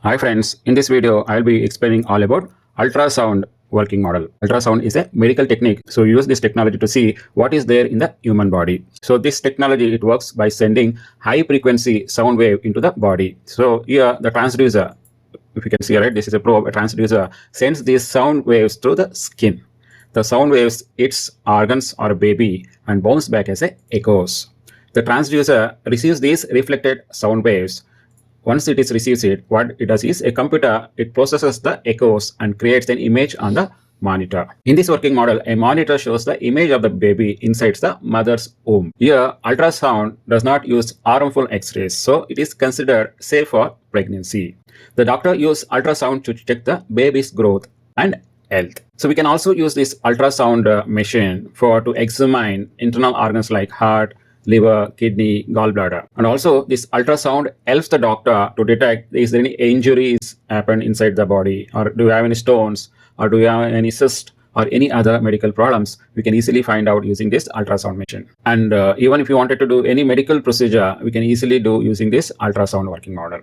Hi friends, in this video I'll be explaining all about ultrasound working model. Ultrasound is a medical technique, so we use this technology to see what is there in the human body. So this technology, it works by sending high frequency sound wave into the body. So here the transducer, if you can see, right, this is a probe. A transducer sends these sound waves through the skin. The sound waves hits organs or a baby and bounce back as a echoes. The transducer receives these reflected sound waves. Once it is receives it, what it does is a computer, it processes the echoes and creates an image on the monitor. In this working model, a monitor shows the image of the baby inside the mother's womb. Here, ultrasound does not use harmful X-rays, so it is considered safe for pregnancy. The doctor uses ultrasound to check the baby's growth and health. So we can also use this ultrasound machine to examine internal organs like heart, liver, kidney, gallbladder. And also this ultrasound helps the doctor to detect is there any injuries happen inside the body, or do you have any stones, or do you have any cyst or any other medical problems. We can easily find out using this ultrasound machine. And even if you wanted to do any medical procedure, we can easily do using this ultrasound working model.